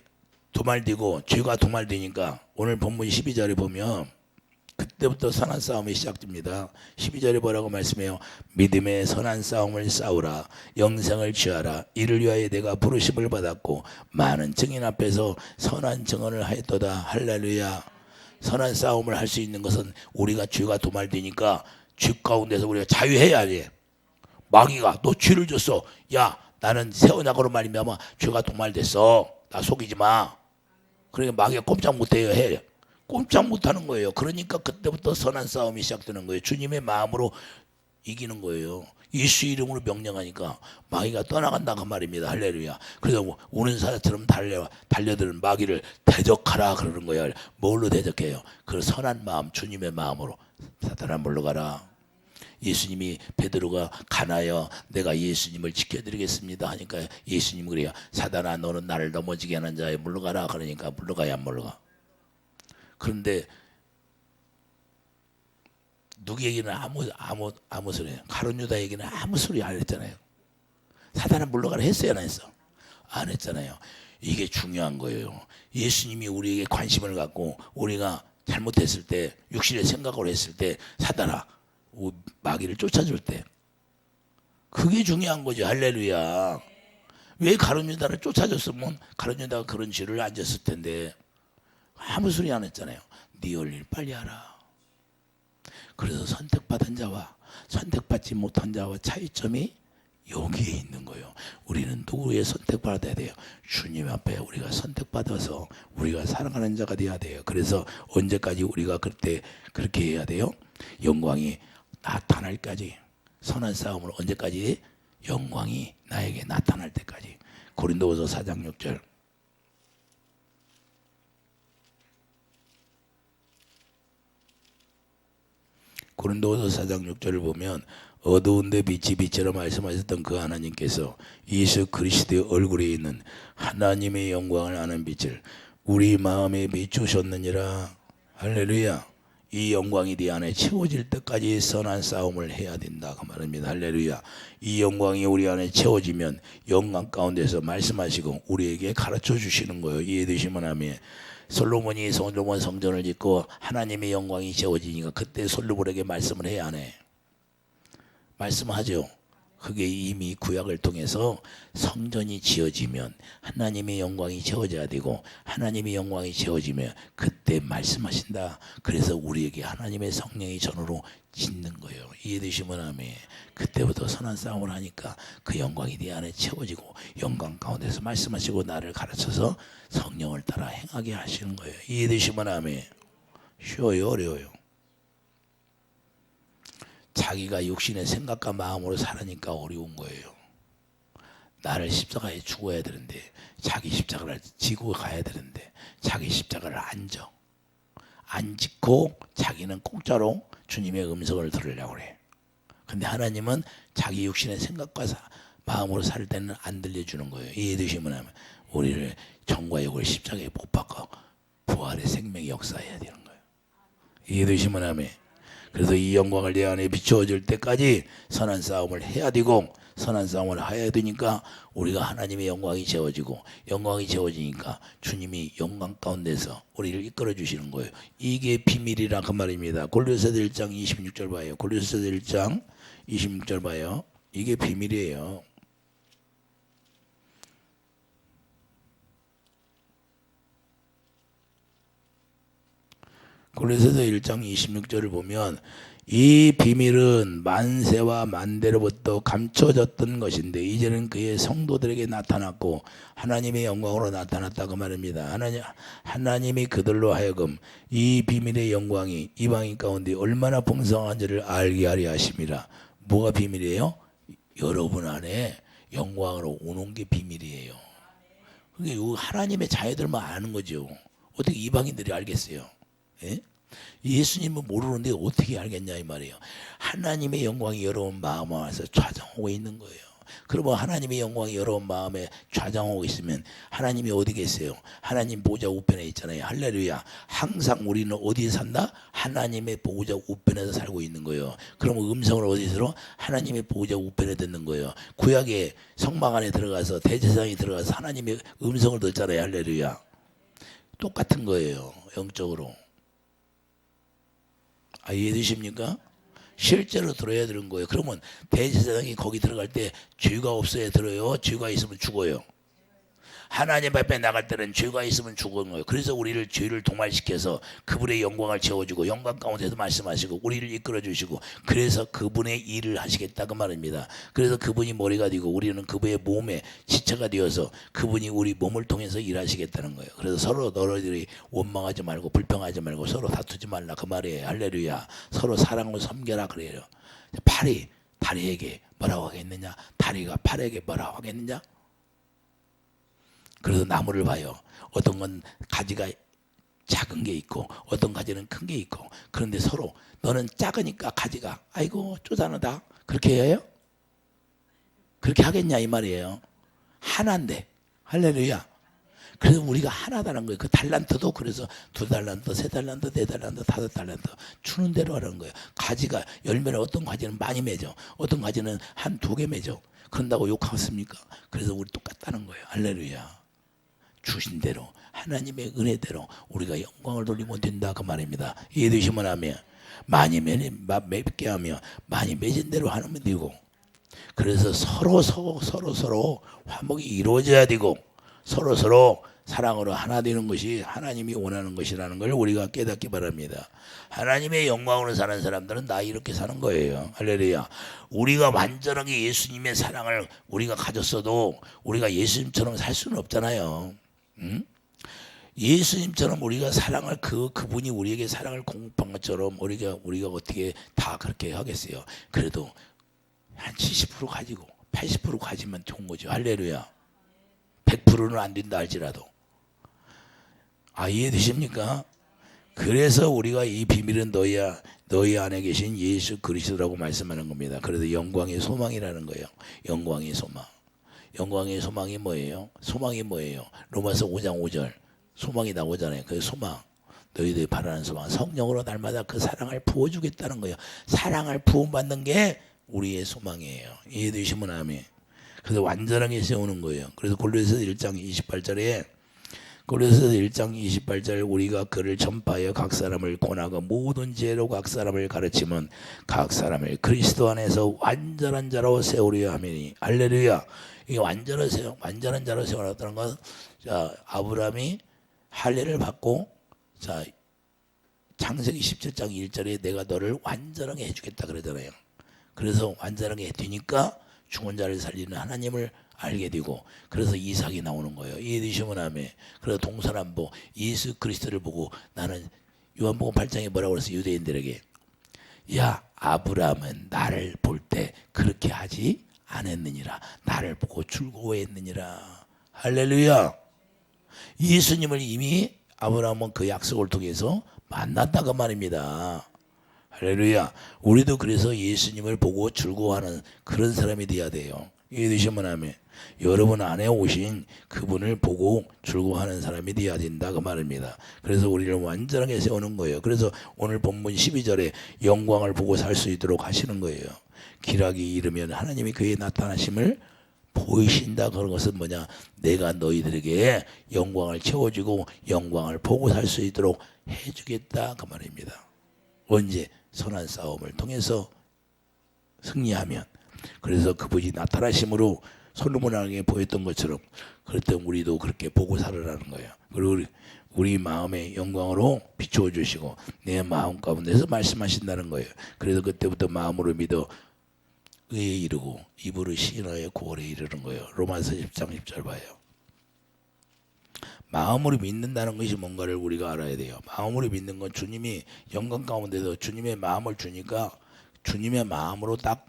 도말되고 죄가 도말되니까 오늘 본문 12절에 보면 그때부터 선한 싸움이 시작됩니다. 12절에 뭐라고 말씀해요? 믿음의 선한 싸움을 싸우라. 영생을 취하라. 이를 위하여 내가 부르심을 받았고 많은 증인 앞에서 선한 증언을 하였도다. 할렐루야. 선한 싸움을 할 수 있는 것은 우리가 죄가 도말되니까 죄 가운데서 우리가 자유해야지. 마귀가 너 죄를 줬어. 야 나는 새 언약으로 말미암아 죄가 도말됐어. 나 속이지 마. 그러니까 마귀가 꼼짝 못해요. 해. 꼼짝 못하는 거예요. 그러니까 그때부터 선한 싸움이 시작되는 거예요. 주님의 마음으로 이기는 거예요. 예수 이름으로 명령하니까 마귀가 떠나간다 그 말입니다. 할렐루야. 그래서 우는 사자처럼 달려드는 마귀를 대적하라 그러는 거예요. 뭘로 대적해요? 그 선한 마음, 주님의 마음으로. 사탄아 물러가라. 예수님이 베드로가 가나여 내가 예수님을 지켜드리겠습니다 하니까 예수님이 그래요. 사탄아 너는 나를 넘어지게 하는 자에 물러가라. 그러니까 물러가야 안 물러가. 그런데 누구에게는 아무 소리, 가룟 유다에게는 아무 소리 안 했잖아요. 사탄은 물러가라 했어요, 안 했어? 안 했잖아요. 이게 중요한 거예요. 예수님이 우리에게 관심을 갖고 우리가 잘못했을 때, 육신의 생각으로 했을 때, 사탄아 마귀를 쫓아줄 때, 그게 중요한 거죠. 할렐루야. 왜 가룟 유다를 쫓아줬으면 가룟 유다가 그런 죄를 안 졌을 텐데. 아무 소리 안 했잖아요. 네 할 일 빨리 하라. 그래서 선택받은 자와 선택받지 못한 자와 차이점이 여기에 있는 거예요. 우리는 누구의 선택받아야 돼요? 주님 앞에 우리가 선택받아서 우리가 살아가는 자가 돼야 돼요. 그래서 언제까지 우리가 그때 그렇게 해야 돼요? 영광이 나타날까지. 선한 싸움을 언제까지? 영광이 나에게 나타날 때까지. 고린도후서 4장 6절. 고린도후서 4장 6절을 보면 어두운데 빛이 빛이라 말씀하셨던 그 하나님께서 예수 그리스도의 얼굴에 있는 하나님의 영광을 아는 빛을 우리 마음에 비추셨느니라. 할렐루야. 이 영광이 네 안에 채워질 때까지 선한 싸움을 해야 된다 그 말입니다. 할렐루야. 이 영광이 우리 안에 채워지면 영광 가운데서 말씀하시고 우리에게 가르쳐 주시는 거예요. 이해되시면 아멘. 솔로몬이 솔로몬 성전을 짓고 하나님의 영광이 채워지니까 그때 솔로몬에게 말씀을 해야 하네. 말씀하죠. 그게 이미 구약을 통해서 성전이 지어지면 하나님의 영광이 채워져야 되고 하나님의 영광이 채워지면 그때 말씀하신다. 그래서 우리에게 하나님의 성령이 전으로 짓는 거예요. 이해되시면 아멘. 그때부터 선한 싸움을 하니까 그 영광이 네 안에 채워지고 영광 가운데서 말씀하시고 나를 가르쳐서 성령을 따라 행하게 하시는 거예요. 이해되시면 아멘. 쉬워요, 어려워요? 자기가 육신의 생각과 마음으로 살으니까 어려운 거예요. 나를 십자가에 죽어야 되는데 자기 십자가를 지고 가야 되는데 자기 십자가를 안 져. 안 짓고 자기는 공짜로 주님의 음성을 들으려고 그래. 근데 하나님은 자기 육신의 생각과 마음으로 살 때는 안 들려주는 거예요. 이해되시면 하면 우리를 정과 욕을 십자가에 못 박아 부활의 생명이 역사해야 되는 거예요. 이해되시면 하면 그래서 이 영광을 내 안에 비추어질 때까지 선한 싸움을 해야 되고, 선한 싸움을 해야 되니까 우리가 하나님의 영광이 채워지고, 영광이 채워지니까 주님이 영광 가운데서 우리를 이끌어 주시는 거예요. 이게 비밀이라 그 말입니다. 골로새서 1장 26절 봐요. 골로새서 1장 26절 봐요. 이게 비밀이에요. 골로새서 1장 26절을 보면 이 비밀은 만세와 만대로부터 감춰졌던 것인데 이제는 그의 성도들에게 나타났고 하나님의 영광으로 나타났다고 말합니다. 하나님이 그들로 하여금 이 비밀의 영광이 이방인 가운데 얼마나 풍성한지를 알게 하려 하심이라. 뭐가 비밀이에요? 여러분 안에 영광으로 오는 게 비밀이에요. 그게 하나님의 자녀들만 아는 거죠. 어떻게 이방인들이 알겠어요? 예? 예수님은 모르는데 어떻게 알겠냐 이 말이에요. 하나님의 영광이 여러분 마음에 와서 좌정하고 있는 거예요. 그러면 하나님의 영광이 여러분 마음에 좌정하고 있으면 하나님이 어디 계세요? 하나님 보좌 우편에 있잖아요. 할렐루야. 항상 우리는 어디에 산다? 하나님의 보좌 우편에서 살고 있는 거예요. 그러면 음성을 어디서 들어? 하나님의 보좌 우편에 듣는 거예요. 구약의 성막 안에 들어가서 대제사장이 들어가서 하나님의 음성을 듣잖아요. 할렐루야. 똑같은 거예요. 영적으로. 이해되십니까? 실제로 들어야 되는 거예요. 그러면 대제사장이 거기 들어갈 때 죄가 없어야 들어요? 죄가 있으면 죽어요? 하나님 앞에 나갈 때는 죄가 있으면 죽은 거예요. 그래서 우리를 죄를 동말시켜서 그분의 영광을 채워주고 영광 가운데서 말씀하시고 우리를 이끌어 주시고 그래서 그분의 일을 하시겠다 그 말입니다. 그래서 그분이 머리가 되고 우리는 그분의 몸에 지체가 되어서 그분이 우리 몸을 통해서 일하시겠다는 거예요. 그래서 서로 너희들이 원망하지 말고 불평하지 말고 서로 다투지 말라 그 말이에요. 할렐루야. 서로 사랑을 섬겨라 그래요. 다리에게 뭐라고 하겠느냐? 다리가 팔에게 뭐라고 하겠느냐? 그래서 나무를 봐요. 어떤 건 가지가 작은 게 있고 어떤 가지는 큰 게 있고 그런데 서로 너는 작으니까 가지가 아이고 쪼잔하다 그렇게 해요? 그렇게 하겠냐 이 말이에요. 하나인데 할렐루야. 그래서 우리가 하나다는 거예요. 그 달란트도 그래서 2달란트, 3달란트, 4달란트, 5달란트 주는 대로 하는 거예요. 가지가 열매는 어떤 가지는 많이 맺어 어떤 가지는 한 2개 맺어. 그런다고 욕하겠습니까? 그래서 우리 똑같다는 거예요. 할렐루야. 주신 대로 하나님의 은혜대로 우리가 영광을 돌리면 된다 그 말입니다. 이해되시면 하면 많이 맺게 하면 많이 맺은 대로 하면 되고 그래서 서로 화목이 이루어져야 되고 서로 사랑으로 하나 되는 것이 하나님이 원하는 것이라는 걸 우리가 깨닫기 바랍니다. 하나님의 영광으로 사는 사람들은 나 이렇게 사는 거예요. 할렐루야. 우리가 완전하게 예수님의 사랑을 우리가 가졌어도 우리가 예수님처럼 살 수는 없잖아요. 응? 예수님처럼 우리가 사랑을 그분이 우리에게 사랑을 공급한 것처럼 우리가 어떻게 다 그렇게 하겠어요. 그래도 한 70% 가지고 80% 가지면 좋은 거죠. 할렐루야. 100%는 안 된다 할지라도 이해되십니까? 그래서 우리가 이 비밀은 너희 안에 계신 예수 그리스도라고 말씀하는 겁니다. 그래서 영광의 소망이라는 거예요. 영광의 소망. 영광의 소망이 뭐예요? 소망이 뭐예요? 로마서 5장 5절 소망이 나오잖아요. 그 소망 너희들이 바라는 소망 성령으로 날마다 그 사랑을 부어주겠다는 거예요. 사랑을 부어받는 게 우리의 소망이에요. 이해되시면 아멘. 그래서 완전하게 세우는 거예요. 그래서 골로새서 1장 28절에 골로새서 1장 28절 우리가 그를 전파하여 각 사람을 권하고 모든 지혜로 각 사람을 가르치면 각 사람을 그리스도 안에서 완전한 자로 세우려 하매니 할렐루야. 이게 완전한 자로 세우라는 건 아브라함이 할례를 받고 창세기 17장 1절에 내가 너를 완전하게 해주겠다 그러잖아요. 그래서 완전하게 되니까 죽은 자를 살리는 하나님을 알게 되고 그래서 이삭이 나오는 거예요. 이해되시면 아멘. 그래서 동서남북 예수 그리스도를 보고 나는 요한복음 8장에 뭐라고 그랬어요? 유대인들에게 야 아브라함은 나를 볼 때 그렇게 하지 않았느니라. 나를 보고 즐거워했느니라. 할렐루야. 예수님을 이미 아브라함은 그 약속을 통해서 만났다고 말입니다. 할렐루야. 우리도 그래서 예수님을 보고 즐거워하는 그런 사람이 돼야 돼요. 이해되시면 아멘. 여러분 안에 오신 그분을 보고 즐거워하는 사람이 되어야 된다 그 말입니다. 그래서 우리를 완전하게 세우는 거예요. 그래서 오늘 본문 12절에 영광을 보고 살 수 있도록 하시는 거예요. 기락이 이르면 하나님이 그의 나타나심을 보이신다. 그런 것은 뭐냐? 내가 너희들에게 영광을 채워주고 영광을 보고 살 수 있도록 해주겠다 그 말입니다. 언제? 선한 싸움을 통해서 승리하면. 그래서 그분이 나타나심으로 솔로몬에게 보였던 것처럼 그럴 때 우리도 그렇게 보고 살으라는 거예요. 그리고 우리 마음의 영광으로 비추어 주시고 내 마음 가운데서 말씀하신다는 거예요. 그래서 그때부터 마음으로 믿어 의에 이르고 입으로 시인하여 구원에 이르는 거예요. 로마서 10장 10절 봐요. 마음으로 믿는다는 것이 뭔가를 우리가 알아야 돼요. 마음으로 믿는 건 주님이 영광 가운데서 주님의 마음을 주니까 주님의 마음으로 딱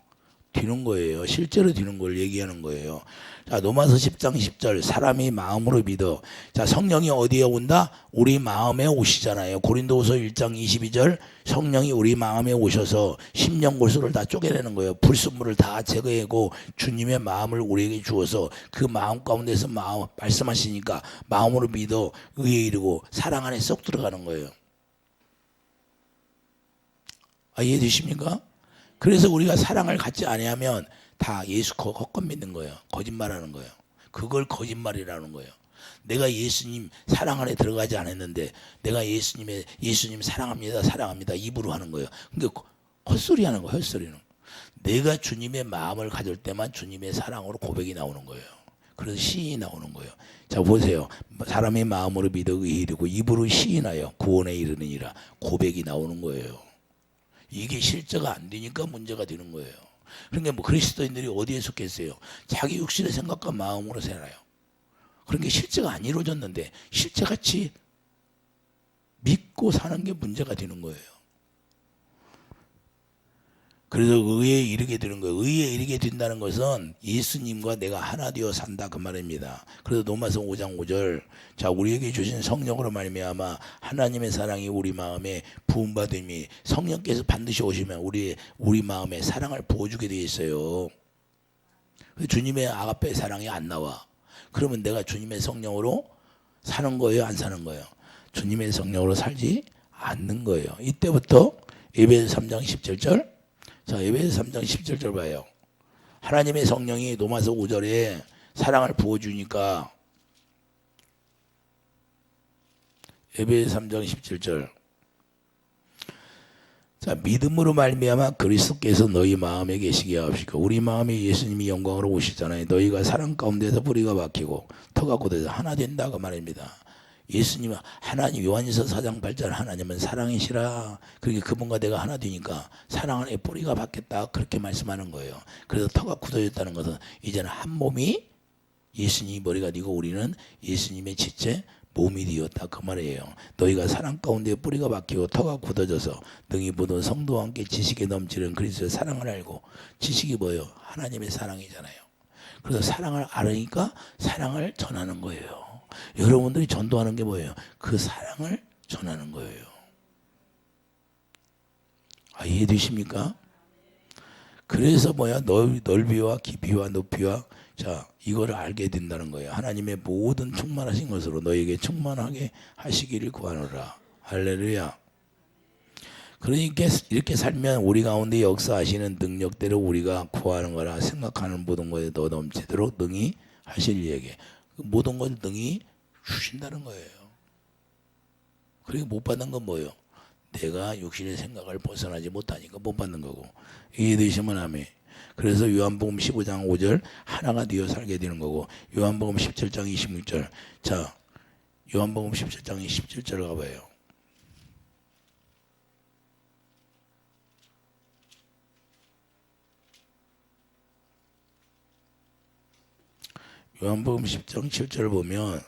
뒤는 거예요. 실제로 뒤는 걸 얘기하는 거예요. 자, 로마서 10장 10절 사람이 마음으로 믿어. 자, 성령이 어디에 온다? 우리 마음에 오시잖아요. 고린도후서 1장 22절 성령이 우리 마음에 오셔서 심령 골수를 다 쪼개내는 거예요. 불순물을 다 제거하고 주님의 마음을 우리에게 주어서 그 마음 가운데서 마음 말씀하시니까 마음으로 믿어 의에 이르고 사랑 안에 쏙 들어가는 거예요. 이해되십니까? 그래서 우리가 사랑을 갖지 아니하면 다 예수 헛것 믿는 거예요. 거짓말하는 거예요. 그걸 거짓말이라는 거예요. 내가 예수님 사랑 안에 들어가지 않았는데 내가 예수님 사랑합니다 사랑합니다 입으로 하는 거예요. 그러니까 헛소리 하는 거예요. 헛소리는. 내가 주님의 마음을 가질 때만 주님의 사랑으로 고백이 나오는 거예요. 그래서 시인이 나오는 거예요. 자 보세요. 사람의 마음으로 믿어 의에 이르고 입으로 시인하여 구원에 이르느니라 고백이 나오는 거예요. 이게 실제가 안 되니까 문제가 되는 거예요. 그러니까 뭐 그리스도인들이 어디에 속했어요? 자기 육신의 생각과 마음으로 살아요. 그런 게 실제가 안 이루어졌는데 실제같이 믿고 사는 게 문제가 되는 거예요. 그래서 의에 이르게 되는 거예요. 의에 이르게 된다는 것은 예수님과 내가 하나 되어 산다 그 말입니다. 그래서 로마서 5장 5절 자 우리에게 주신 성령으로 말미암아 하나님의 사랑이 우리 마음에 부음받음이 성령께서 반드시 오시면 우리 마음에 사랑을 부어주게 되어 있어요. 주님의 아가페 사랑이 안 나와. 그러면 내가 주님의 성령으로 사는 거예요? 안 사는 거예요? 주님의 성령으로 살지 않는 거예요. 이때부터 에베소 3장 17절 자, 에베소 3장 17절 봐요. 하나님의 성령이 로마서 5절에 사랑을 부어주니까 에베소 3장 17절 자, 믿음으로 말미암아 그리스도께서 너희 마음에 계시게 하시고 우리 마음에 예수님이 영광으로 오시잖아요. 너희가 사랑 가운데서 뿌리가 박히고 터가 굳어서 하나 된다 그 말입니다. 예수님은 하나님 요한일서 4장 8절 하나님은 사랑이시라. 그러니까 그분과 내가 하나 되니까 사랑 안에 뿌리가 박혔다 그렇게 말씀하는 거예요. 그래서 터가 굳어졌다는 것은 이제는 한 몸이 예수님이 머리가 되고 우리는 예수님의 지체 몸이 되었다 그 말이에요. 너희가 사랑 가운데 뿌리가 박히고 터가 굳어져서 능히 모든 성도와 함께 지식에 넘치는 그리스도의 사랑을 알고 지식이 뭐예요? 하나님의 사랑이잖아요. 그래서 사랑을 알으니까 사랑을 전하는 거예요. 여러분들이 전도하는 게 뭐예요? 그 사랑을 전하는 거예요. 이해되십니까? 그래서 넓이와 깊이와 높이와 자 이거를 알게 된다는 거예요. 하나님의 모든 충만하신 것으로 너에게 충만하게 하시기를 구하노라. 할렐루야. 그러니까 이렇게 살면 우리 가운데 역사하시는 능력대로 우리가 구하는 거라 생각하는 모든 것에 더 넘치도록 능히 하실 이에게 모든 걸 능히 주신다는 거예요. 그리고 못 받는 건 뭐예요? 내가 육신의 생각을 벗어나지 못하니까 못 받는 거고. 이해되시면 아멘. 그래서 요한복음 15장 5절 하나가 되어 살게 되는 거고 요한복음 17장 26절 자 요한복음 17장 27절 가봐요. 요한복음 10장 7절 보면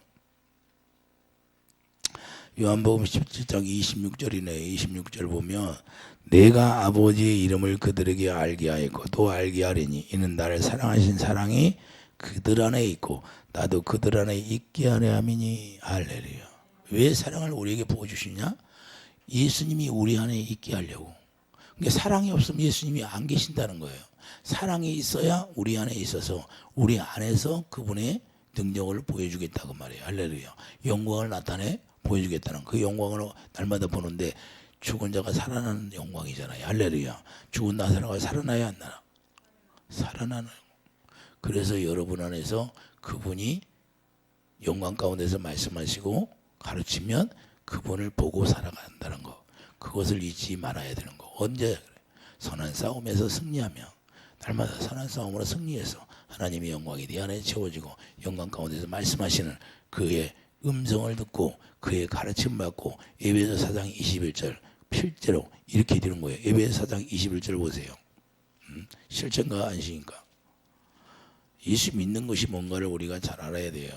요한복음 17장 26절이네. 26절 보면 내가 아버지의 이름을 그들에게 알게 하였고 또 알게 하리니 이는 나를 사랑하신 사랑이 그들 안에 있고 나도 그들 안에 있게 하려 함이니. 할렐루야. 왜 사랑을 우리에게 부어주시냐? 예수님이 우리 안에 있게 하려고. 그러니까 사랑이 없으면 예수님이 안 계신다는 거예요. 사랑이 있어야 우리 안에 있어서 우리 안에서 그분의 능력을 보여주겠다고 말이에요. 할렐루야. 영광을 나타내 보여주겠다는 그 영광을 날마다 보는데 죽은 자가 살아나는 영광이잖아요. 할렐루야. 죽은 나사로가 살아나야 안 나나? 살아나는. 그래서 여러분 안에서 그분이 영광 가운데서 말씀하시고 가르치면 그분을 보고 살아간다는 거. 그것을 잊지 말아야 되는 거. 언제? 선한 싸움에서 승리하며 날마다 선한 싸움으로 승리해서 하나님의 영광이 네 안에 채워지고 영광 가운데서 말씀하시는 그의 음성을 듣고 그의 가르침 받고 에베소 4장 21절 필제로 이렇게 되는 거예요. 에베소 4장 21절 보세요. 실천과 안식인가? 예수 믿는 것이 뭔가를 우리가 잘 알아야 돼요.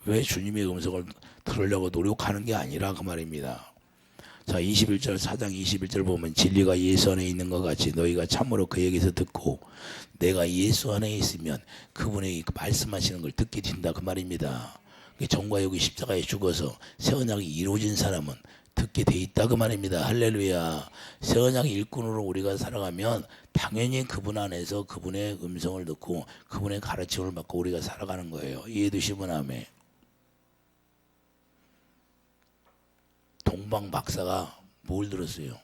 왜 주님의 음성을 들으려고 노력하는 게 아니라 그 말입니다. 자, 21절 4장 21절 보면 진리가 예수 안에 있는 것 같이 너희가 참으로 그에게서 듣고 내가 예수 안에 있으면 그분의 말씀하시는 걸 듣게 된다 그 말입니다. 정과 육이 십자가에 죽어서 새 언약이 이루어진 사람은 듣게 돼 있다 그 말입니다. 할렐루야. 새 언약 일꾼으로 우리가 살아가면 당연히 그분 안에서 그분의 음성을 듣고 그분의 가르침을 받고 우리가 살아가는 거예요. 이해되시면 아멘. 동방 박사가 뭘 들었어요?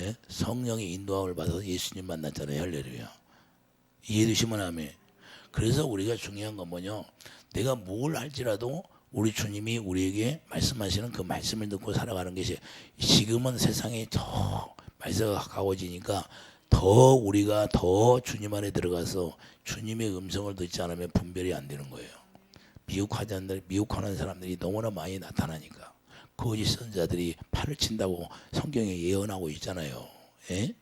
예? 성령의 인도함을 받아서 예수님 만났잖아요. 할렐루야. 이해되시면 아멘. 그래서 우리가 중요한 건 뭐냐? 내가 뭘 할지라도 우리 주님이 우리에게 말씀하시는 그 말씀을 듣고 살아가는 것이 지금은 세상이 더 말세가 가까워지니까 더 우리가 더 주님 안에 들어가서 주님의 음성을 듣지 않으면 분별이 안 되는 거예요. 미혹하는 사람들이 너무나 많이 나타나니까. 거짓 선자들이 팔을 친다고 성경에 예언하고 있잖아요. 예?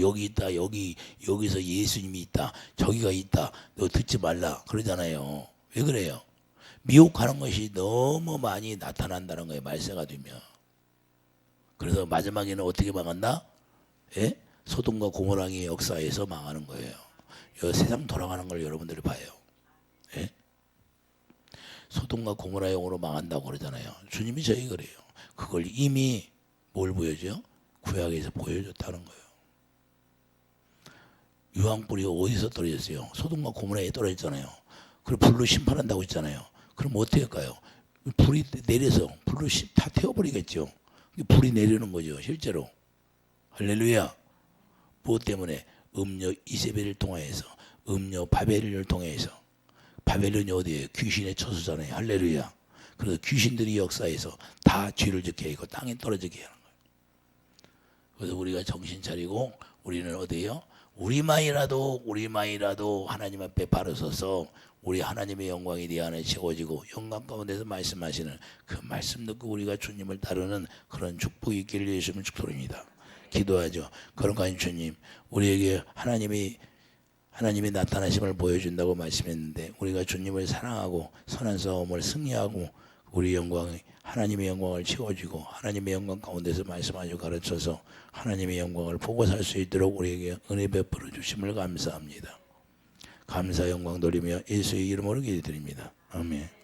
여기 있다, 여기서 예수님이 있다, 저기가 있다, 너 듣지 말라 그러잖아요. 왜 그래요? 미혹하는 것이 너무 많이 나타난다는 거예요. 말세가 되면. 그래서 마지막에는 어떻게 망한다? 예? 소돔과 고모라의 역사에서 망하는 거예요. 세상 돌아가는 걸 여러분들이 봐요. 예? 소돔과 고모라 영으로 망한다고 그러잖아요. 주님이 저희 그래요. 그걸 이미 뭘 보여줘요? 구약에서 보여줬다는 거예요. 유황불이 어디서 떨어졌어요? 소돔과 고모라에 떨어졌잖아요. 그리고 불로 심판한다고 했잖아요. 그럼 어떻게 할까요? 불이 내려서 불로 다 태워버리겠죠. 불이 내리는 거죠. 실제로. 할렐루야. 무엇 때문에? 음녀 이세벨을 통해서, 음녀 바벨을 통해서. 바벨론이 어디예요? 귀신의 처소잖아요. 할렐루야. 그래서 귀신들이 역사에서 다 죄를 짓게 하고 땅에 떨어지게 하는 거예요. 그래서 우리가 정신 차리고 우리는 어디예요? 우리만이라도 하나님 앞에 바로 서서 우리 하나님의 영광이 네 안에 채워지고 영광 가운데서 말씀하시는 그 말씀 듣고 우리가 주님을 따르는 그런 축복이 있기를 예수님을 축복합니다. 기도하죠. 그러니까 주님, 우리에게 하나님이 나타나심을 보여준다고 말씀했는데 우리가 주님을 사랑하고 선한 싸움을 승리하고 우리 영광이 하나님의 영광을 채워주고 하나님의 영광 가운데서 말씀하시고 가르쳐서 하나님의 영광을 보고 살 수 있도록 우리에게 은혜 베풀어 주심을 감사합니다. 감사 영광 돌리며 예수의 이름으로 기도드립니다. 아멘.